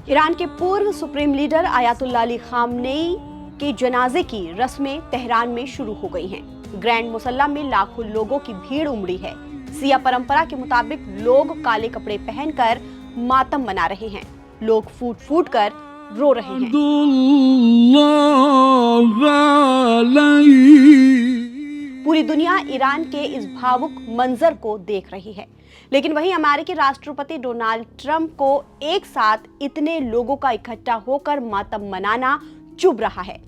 Iran के पूर्व supreme leader Ayatollah Ali Khamenei के जनाजे की रस्में तेहरान में शुरू हो गई हैं। ग्रैंड मुसल्ला में लाखों लोगों की भीड़ उमड़ी है। सिया परंपरा के मुताबिक लोग काले कपड़े पहनकर मातम मना रहे हैं। लोग फूट फूट कर रो रहे हैं। पूरी दुनिया ईरान के इस भावुक मंजर को देख रही है, लेकिन वहीं अमेरिकी राष्ट्रपति डोनाल्ड ट्रंप को एक साथ इतने लोगों का इकट्ठा होकर मातम मनाना चुभ रहा है।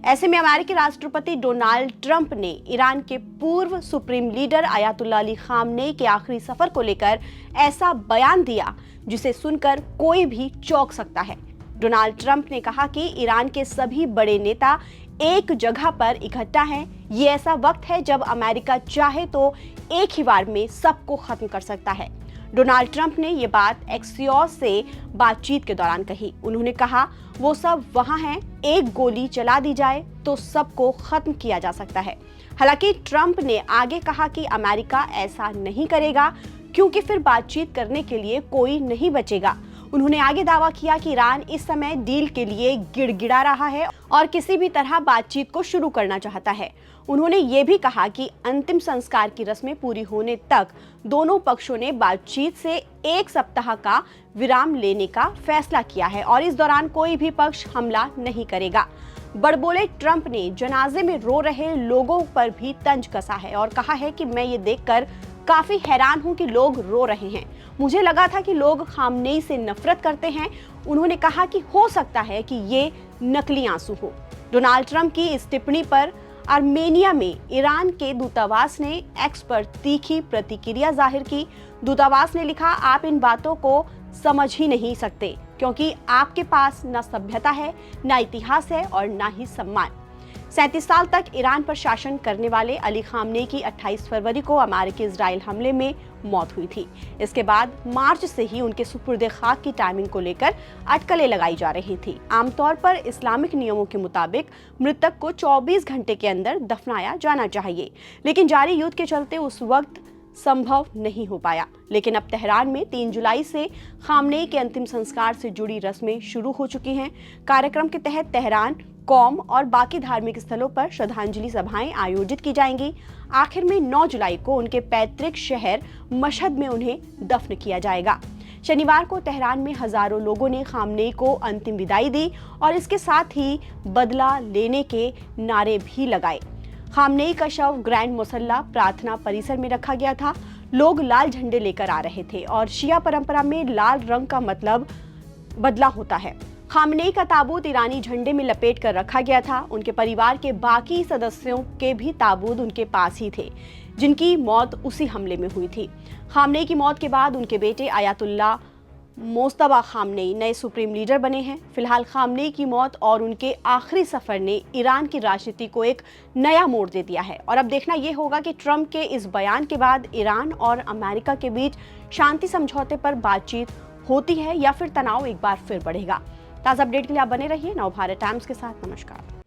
ऐसे में अमेरिकी राष्ट्रपति डोनाल्ड ट्रंप ने ईरान के पूर्व supreme leader Ayatollah Ali Khamenei के आखिरी सफर को लेकर ऐसा बयान दिया जिसे सुनकर कोई भी चौंक सकता है। डोनाल्ड ट्रंप ने कहा कि ईरान के सभी बड़े नेता एक जगह पर इकट्ठा हैं। ये ऐसा वक्त है जब अमेरिका चाहे तो एक ही बार में सबको खत्म कर सकता है। डोनाल्ड ट्रंप ने ये बात एक्सियोस से बातचीत के दौरान कही। उन्होंने कहा वो सब वहां हैं, एक गोली चला दी जाए तो सबको खत्म किया जा सकता है। हालांकि ट्रंप ने आगे कहा कि अमेरिका ऐसा नहीं करेगा क्योंकि फिर बातचीत करने के लिए कोई नहीं बचेगा। उन्होंने आगे दावा किया कि ईरान इस समय डील के लिए गिड़गिड़ा रहा है और किसी भी तरह बातचीत को शुरू करना चाहता है। उन्होंने ये भी कहा कि अंतिम संस्कार की रस्में पूरी होने तक दोनों पक्षों ने बातचीत से एक सप्ताह का विराम लेने का फैसला किया है और इस दौरान कोई भी पक्ष हमला नहीं करेगा। बड़बोले ट्रंप ने जनाजे में रो रहे लोगों पर भी तंज कसा है और कहा है कि मैं ये देखकर काफी हैरान हूं कि लोग रो रहे हैं। मुझे लगा था कि लोग खामनेई से नफरत करते हैं। उन्होंने कहा कि हो सकता है कि ये नकली आंसू हो। डोनाल्ड ट्रंप की इस टिप्पणी पर आर्मेनिया में ईरान के दूतावास ने एक्स पर तीखी प्रतिक्रिया जाहिर की। दूतावास ने लिखा, आप इन बातों को समझ ही नहीं सकते क्योंकि आपके पास न सभ्यता है, न इतिहास है और न ही सम्मान। 37 साल तक ईरान पर शासन करने वाले अली खामनेई की 28 फरवरी को अमेरिकी इजराइल हमले में मौत हुई थी। इसके बाद मार्च से ही उनके सुपुर्द खाक की टाइमिंग को लेकर अटकलें लगाई जा रही थी। आमतौर पर इस्लामिक नियमों के मुताबिक मृतक को 24 घंटे के अंदर दफनाया जाना चाहिए, लेकिन जारी युद्ध के चलते उस वक्त संभव नहीं हो पाया। लेकिन अब तेहरान में 3 जुलाई से खामनेई के अंतिम संस्कार से जुड़ी रस्में शुरू हो चुकी हैं। कार्यक्रम के तहत तेहरान, कौम और बाकी धार्मिक स्थलों पर श्रद्धांजलि सभाएं आयोजित की जाएंगी। आखिर में 9 जुलाई को उनके पैतृक शहर मशहद में उन्हें दफन किया जाएगा। शनिवार को तेहरान में हजारों लोगों ने खामनेई को अंतिम विदाई दी और इसके साथ ही बदला लेने के नारे भी लगाए। खामनेई का शव ग्रैंड मुसल्ला प्रार्थना परिसर में रखा गया था। लोग लाल झंडे लेकर आ रहे थे और शिया परंपरा में लाल रंग का मतलब बदला होता है। खामनेई का ताबूत ईरानी झंडे में लपेट कर रखा गया था। उनके परिवार के बाकी सदस्यों के भी ताबूत उनके पास ही थे, जिनकी मौत उसी हमले में हुई थी। खामनेई की मौत के बाद उनके बेटे आयतुल्लाह मोज्तबा खामनेई नए सुप्रीम लीडर बने हैं। फिलहाल खामनेई की मौत और उनके आखिरी सफर ने ईरान की राजनीति को एक नया मोड़ दे दिया है और अब देखना यह होगा कि ट्रंप के इस बयान के बाद ईरान और अमेरिका के बीच शांति समझौते पर बातचीत होती है या फिर तनाव एक बार फिर बढ़ेगा। ताज़ा अपडेट के लिए आप बने रहिए नवभारत टाइम्स के साथ। नमस्कार।